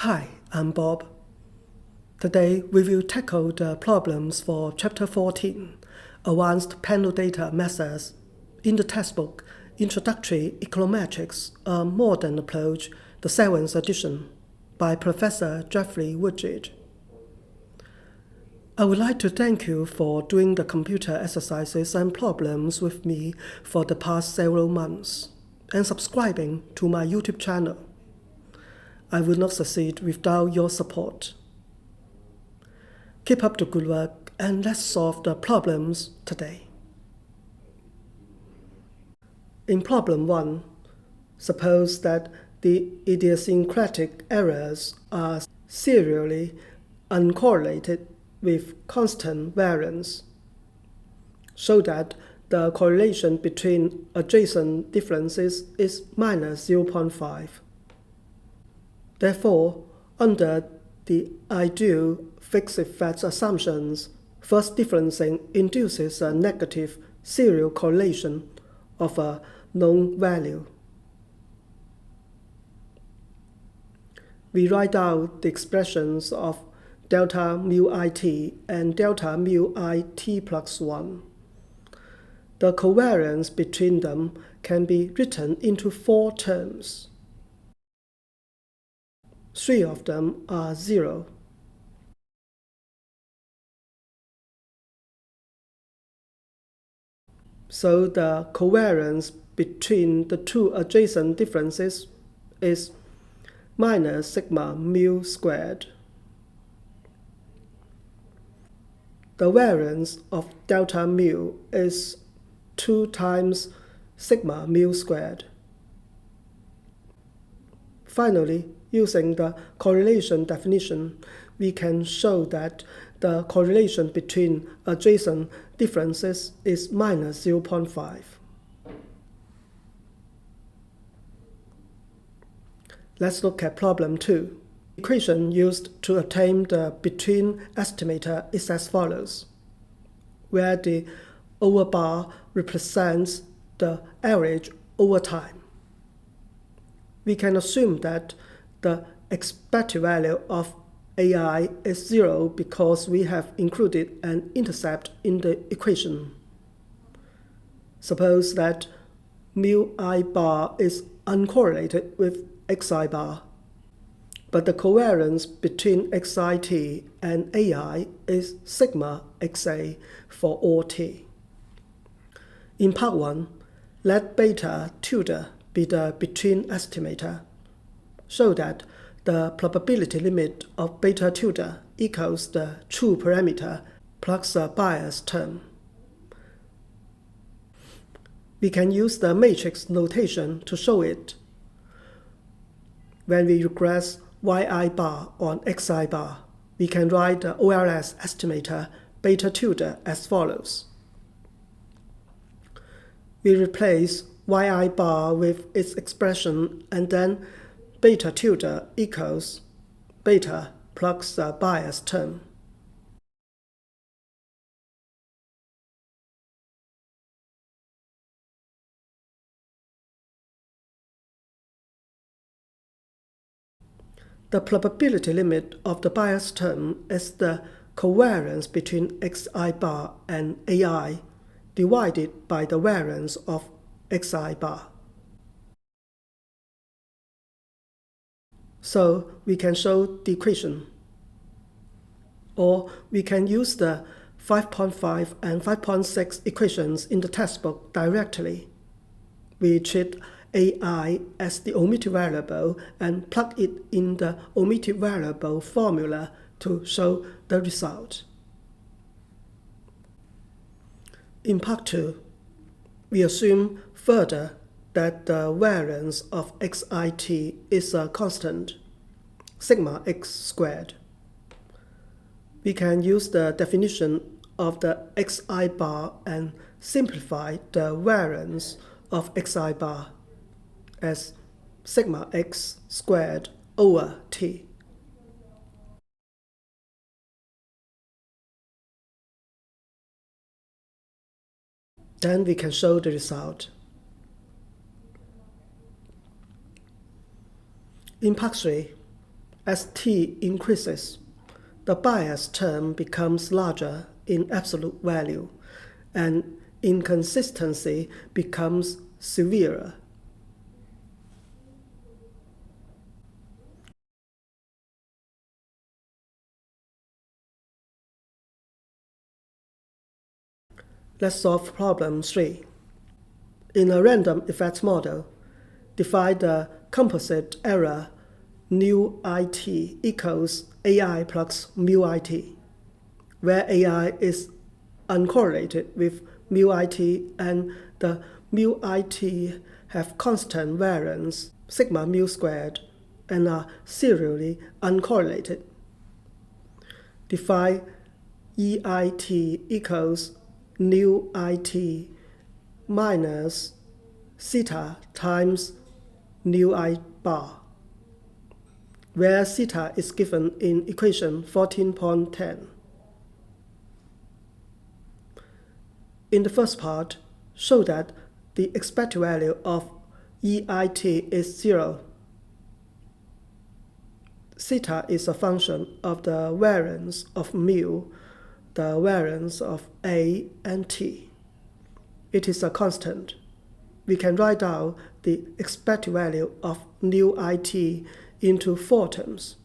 Hi, I'm Bob. Today we will tackle the problems for Chapter 14, Advanced Panel Data Methods, in the textbook Introductory Econometrics, a Modern Approach, the 7th edition, by Professor Jeffrey Woodridge. I would like to thank you for doing the computer exercises and problems with me for the past several months, and subscribing to my YouTube channel. I will not succeed without your support. Keep up the good work and let's solve the problems today. In problem 1, suppose that the idiosyncratic errors are serially uncorrelated with constant variance, so that the correlation between adjacent differences is minus 0.5. Therefore, under the ideal fixed effects assumptions, first differencing induces a negative serial correlation of a known value. We write out the expressions of delta mu it and delta mu it plus 1. The covariance between them can be written into 4 terms. 3 of them are 0. So the covariance between the two adjacent differences is minus sigma mu squared. The variance of delta mu is 2 times sigma mu squared. Finally, using the correlation definition, we can show that the correlation between adjacent differences is minus 0.5. Let's look at problem 2. The equation used to obtain the between estimator is as follows, where the over bar represents the average over time. We can assume that the expected value of AI is 0 because we have included an intercept in the equation. Suppose that mu I bar is uncorrelated with xi bar, but the covariance between xit and AI is sigma xa for all t. In part 1, let beta tilde be the between estimator, so that the probability limit of beta tilde equals the true parameter plus a bias term. We can use the matrix notation to show it. When we regress yi bar on xi bar, we can write the OLS estimator beta tilde as follows. We replace yi bar with its expression, and then beta tilde equals beta plus a bias term. The probability limit of the bias term is the covariance between xi bar and AI divided by the variance of xi bar. So we can show the equation. Or we can use the 5.5 and 5.6 equations in the textbook directly. We treat AI as the omitted variable and plug it in the omitted variable formula to show the result. In part 2, we assume further that the variance of xit is a constant, sigma x squared. We can use the definition of the xi bar and simplify the variance of xi bar as sigma x squared over t. Then we can show the result. In part 3, As t increases, the bias term becomes larger in absolute value, and inconsistency becomes severer. Let's solve problem 3. In a random effects model, define the composite error nu it equals ai plus mu it, where ai is uncorrelated with mu it and the mu it have constant variance sigma mu squared and are serially uncorrelated. Define eit equals nu it minus theta times nu I bar, where theta is given in equation 14.10. In the first part, show that the expected value of EIT is 0. Theta is a function of the variance of mu, the variance of A and T. It is a constant. We can write down the expected value of nu it into 4 terms.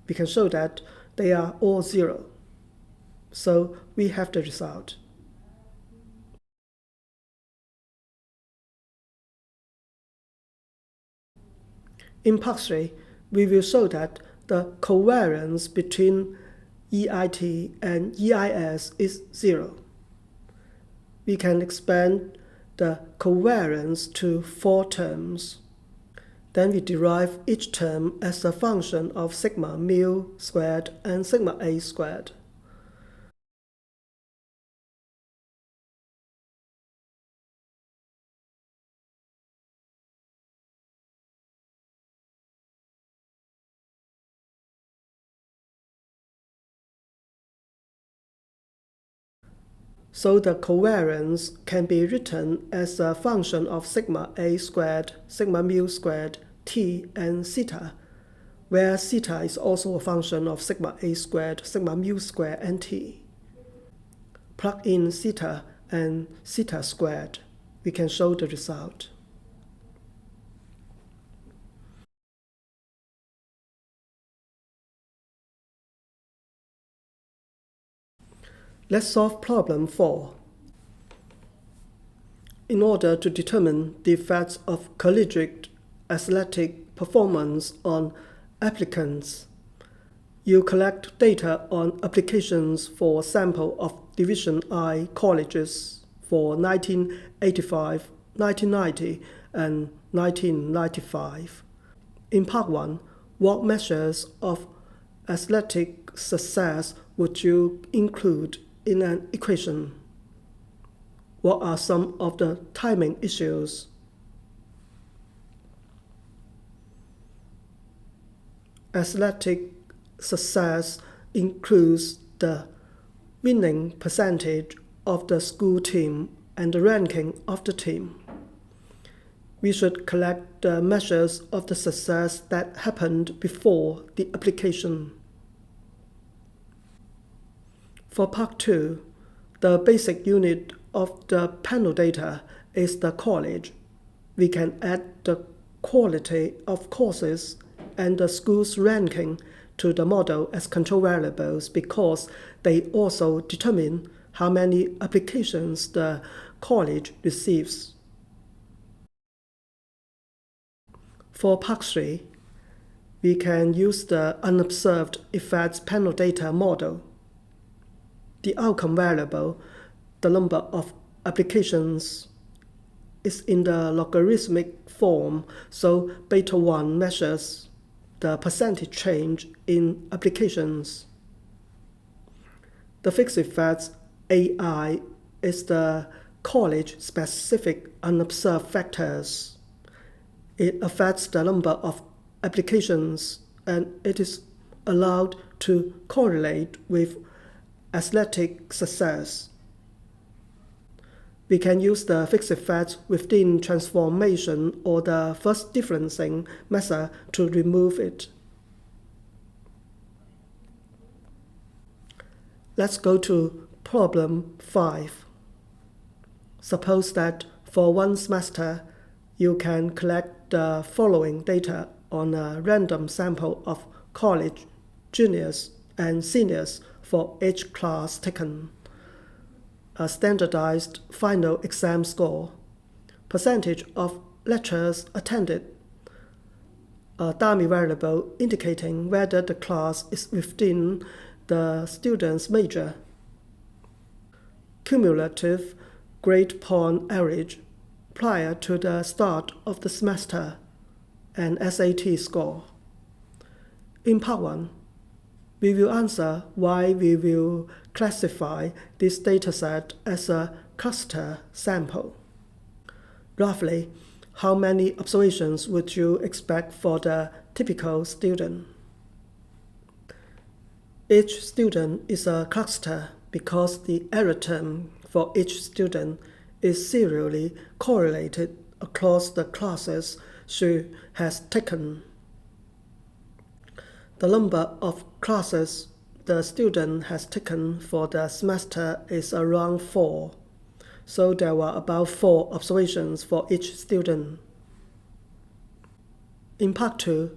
We can show that they are all 0. So we have the result. In part 3, we will show that the covariance between EIT and EIS is 0. We can expand the covariance to 4 terms. Then we derive each term as a function of sigma mu squared and sigma a squared. So the covariance can be written as a function of sigma a squared, sigma mu squared, t, and theta, where theta is also a function of sigma a squared, sigma mu squared, and t. Plug in theta and theta squared. We can show the result. Let's solve problem 4. In order to determine the effects of collegiate athletic performance on applicants, you collect data on applications for a sample of Division I colleges for 1985, 1990, and 1995. In part 1, what measures of athletic success would you include in an equation? What are some of the timing issues? Athletic success includes the winning percentage of the school team and the ranking of the team. We should collect the measures of the success that happened before the application. For part 2, the basic unit of the panel data is the college. We can add the quality of courses and the school's ranking to the model as control variables because they also determine how many applications the college receives. For part 3, we can use the unobserved effects panel data model. The outcome variable, the number of applications, is in the logarithmic form, so beta 1 measures the percentage change in applications. The fixed effects AI is the college-specific unobserved factors. It affects the number of applications and it is allowed to correlate with athletic success. We can use the fixed effects within transformation or the first differencing method to remove it. Let's go to problem 5. Suppose that for one semester, you can collect the following data on a random sample of college juniors and seniors for each class taken. A standardized final exam score, percentage of lectures attended, a dummy variable indicating whether the class is within the student's major, cumulative grade point average prior to the start of the semester, and SAT score. In part 1, we will answer why we will classify this dataset as a cluster sample. Roughly, how many observations would you expect for the typical student? Each student is a cluster because the error term for each student is serially correlated across the classes she has taken. The number of classes the student has taken for the semester is around 4, so there were about 4 observations for each student. In part 2,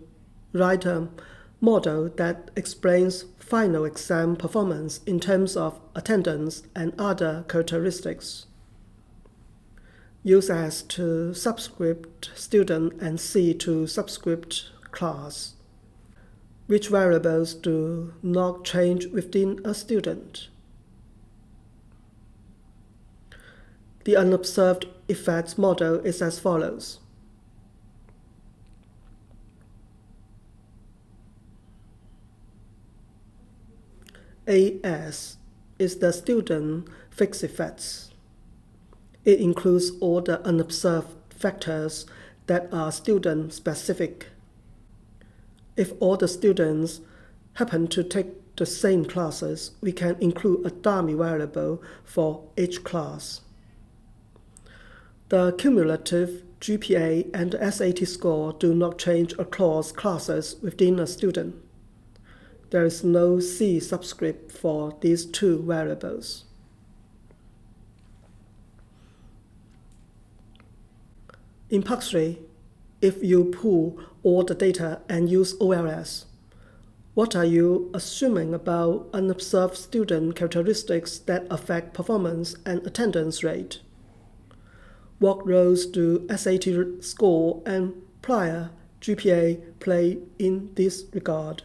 write a model that explains final exam performance in terms of attendance and other characteristics. Use S to subscript student and C to subscript class. Which variables do not change within a student? The unobserved effects model is as follows. AS is the student fixed effects. It includes all the unobserved factors that are student-specific. If all the students happen to take the same classes, we can include a dummy variable for each class. The cumulative GPA and the SAT score do not change across classes within a student. There is no C subscript for these 2 variables. In part 3, if you pull all the data and use OLS, what are you assuming about unobserved student characteristics that affect performance and attendance rate? What roles do SAT score and prior GPA play in this regard?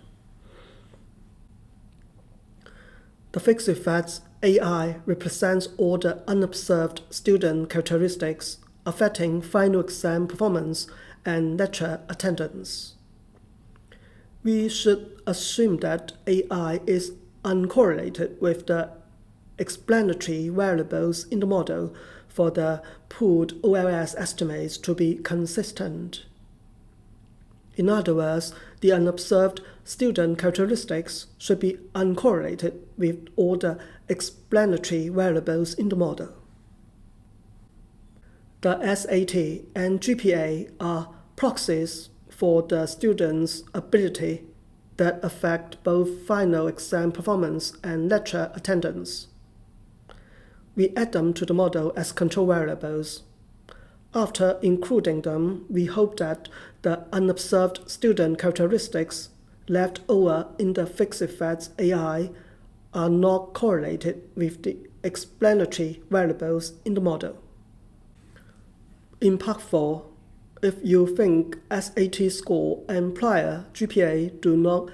The fixed effects AI represents all the unobserved student characteristics affecting final exam performance and lecture attendance. We should assume that AI is uncorrelated with the explanatory variables in the model for the pooled OLS estimates to be consistent. In other words, the unobserved student characteristics should be uncorrelated with all the explanatory variables in the model. The SAT and GPA are proxies for the student's ability that affect both final exam performance and lecture attendance. We add them to the model as control variables. After including them, we hope that the unobserved student characteristics left over in the fixed effects AI are not correlated with the explanatory variables in the model. In part 4, if you think SAT score and prior GPA do not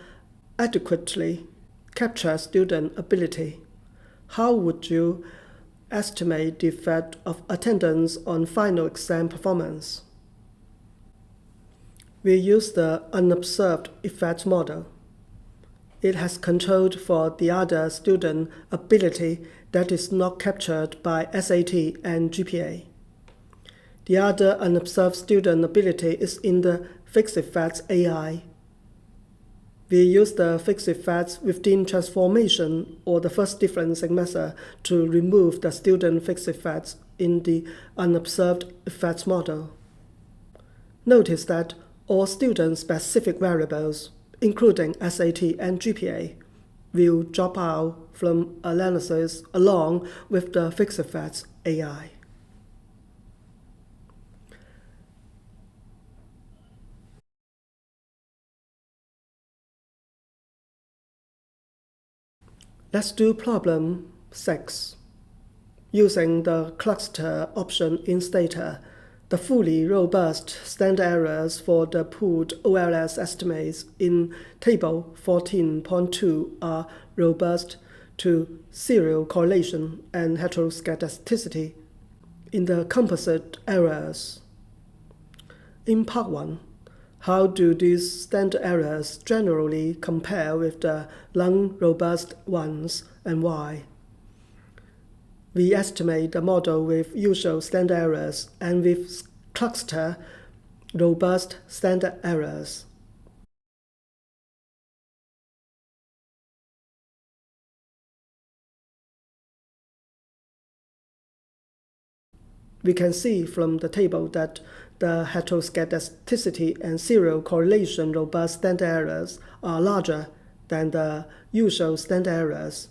adequately capture student ability, how would you estimate the effect of attendance on final exam performance? We use the unobserved effects model. It has controlled for the other student ability that is not captured by SAT and GPA. The other unobserved student ability is in the fixed effects AI. We use the fixed effects within transformation or the first differencing method to remove the student fixed effects in the unobserved effects model. Notice that all student-specific variables, including SAT and GPA, will drop out from analysis along with the fixed effects AI. Let's do problem 6. Using the cluster option in Stata, the fully robust standard errors for the pooled OLS estimates in Table 14.2 are robust to serial correlation and heteroscedasticity in the composite errors. In Part 1, how do these standard errors generally compare with the non-robust ones and why? We estimate the model with usual standard errors and with cluster robust standard errors. We can see from the table that the heteroscedasticity and serial correlation robust standard errors are larger than the usual standard errors.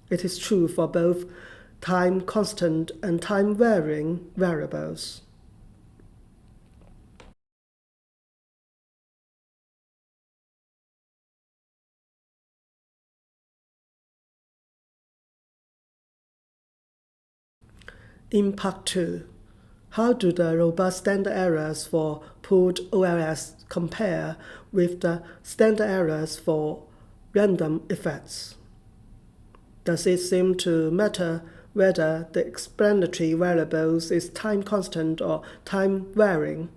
It is true for both time constant and time varying variables. In Part 2, how do the robust standard errors for pooled OLS compare with the standard errors for random effects? Does it seem to matter whether the explanatory variables is time constant or time varying?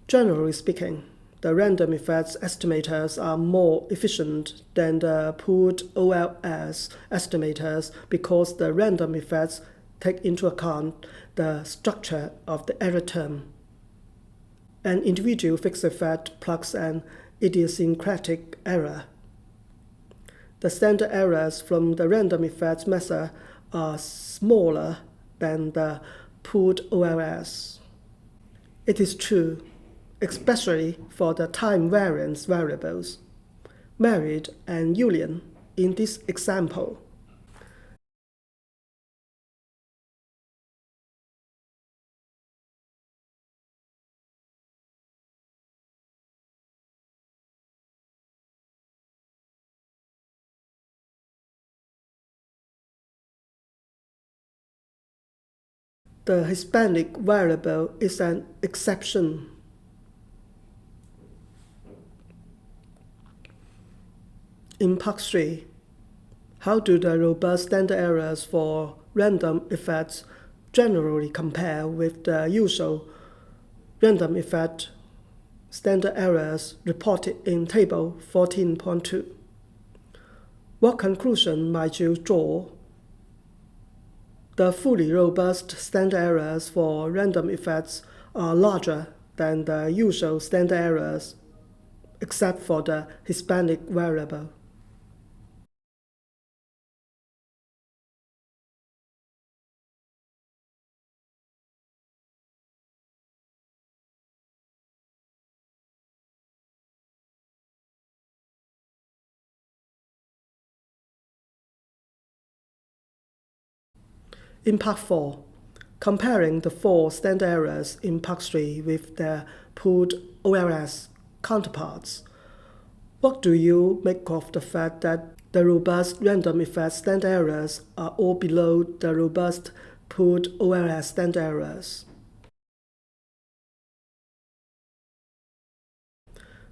Generally speaking, the random effects estimators are more efficient than the pooled OLS estimators because the random effects take into account the structure of the error term. An individual fixed effect plugs an idiosyncratic error. The standard errors from the random effects method are smaller than the pooled OLS. It is true, especially for the time variance variables, married and Julian, in this example. The Hispanic variable is an exception. In Part 3, how do the robust standard errors for random effects generally compare with the usual random effect standard errors reported in Table 14.2? What conclusion might you draw? The fully robust standard errors for random effects are larger than the usual standard errors, except for the Hispanic variable. In Part 4, comparing the 4 standard errors in Part 3 with their pooled OLS counterparts, what do you make of the fact that the robust random effect standard errors are all below the robust pooled OLS standard errors?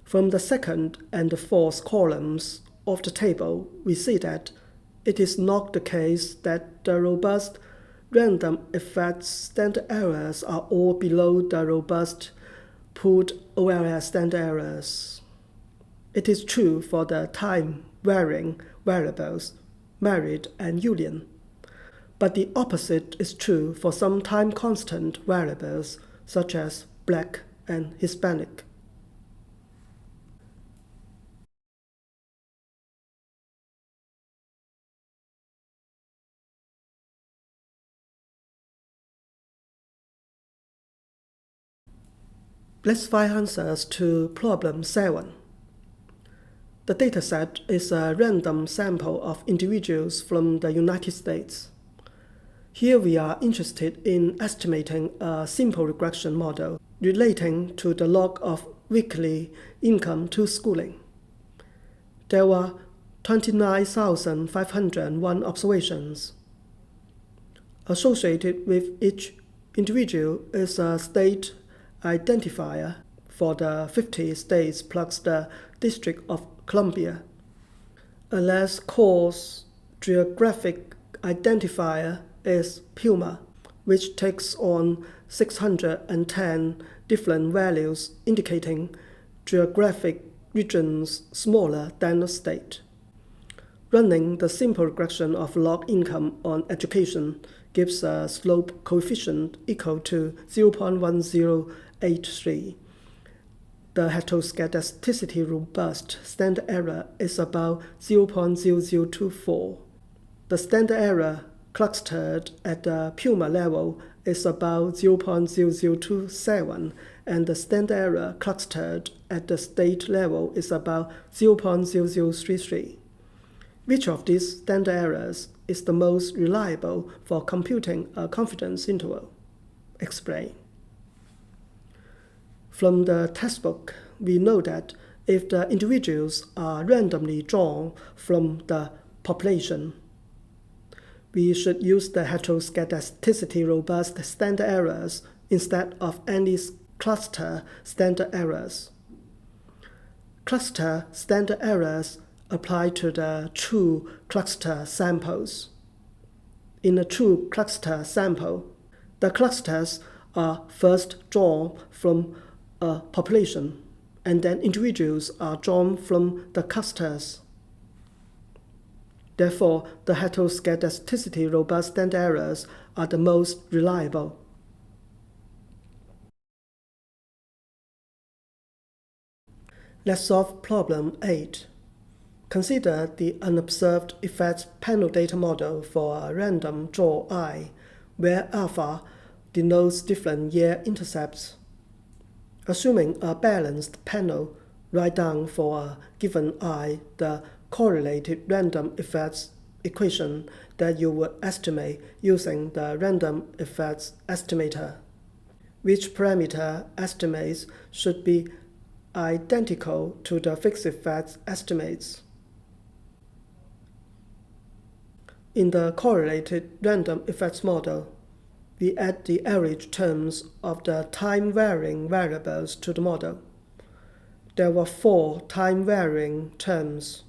From the second and the fourth columns of the table, we see that it is not the case that the robust random effects standard errors are all below the robust pooled OLS standard errors. It is true for the time varying variables, married and Julian. But the opposite is true for some time constant variables, such as Black and Hispanic. Let's find answers to problem 7. The dataset is a random sample of individuals from the United States. Here we are interested in estimating a simple regression model relating to the log of weekly income to schooling. There were 29,501 observations. Associated with each individual is a state identifier for the 50 states plus the District of Columbia. A less coarse geographic identifier is Puma, which takes on 610 different values indicating geographic regions smaller than a state. Running the simple regression of log income on education gives a slope coefficient equal to 0.1083. The heteroscedasticity robust standard error is about 0.0024. The standard error clustered at the Puma level is about 0.0027, and the standard error clustered at the state level is about 0.0033. Which of these standard errors is the most reliable for computing a confidence interval? Explain. From the textbook, we know that if the individuals are randomly drawn from the population, we should use the heteroscedasticity robust standard errors instead of any cluster standard errors. Cluster standard errors apply to the true cluster samples. In a true cluster sample, the clusters are first drawn from a population, and then individuals are drawn from the clusters. Therefore, the heteroscedasticity robust standard errors are the most reliable. Let's solve problem 8. Consider the unobserved effects panel data model for a random draw I, where alpha denotes different year intercepts. Assuming a balanced panel, write down for a given I the correlated random effects equation that you would estimate using the random effects estimator. Which parameter estimates should be identical to the fixed effects estimates? In the correlated random effects model, we add the average terms of the time-varying variables to the model. There were 4 time-varying terms.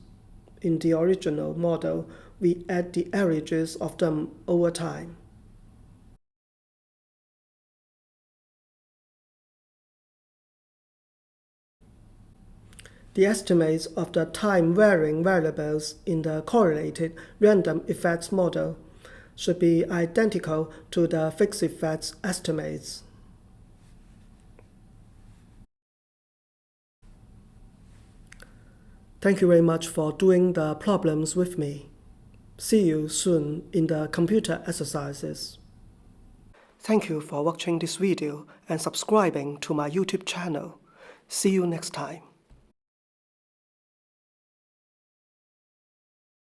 In the original model, we add the averages of them over time. The estimates of the time-varying variables in the correlated random effects model should be identical to the fixed effects estimates. Thank you very much for doing the problems with me. See you soon in the computer exercises. Thank you for watching this video and subscribing to my YouTube channel. See you next time.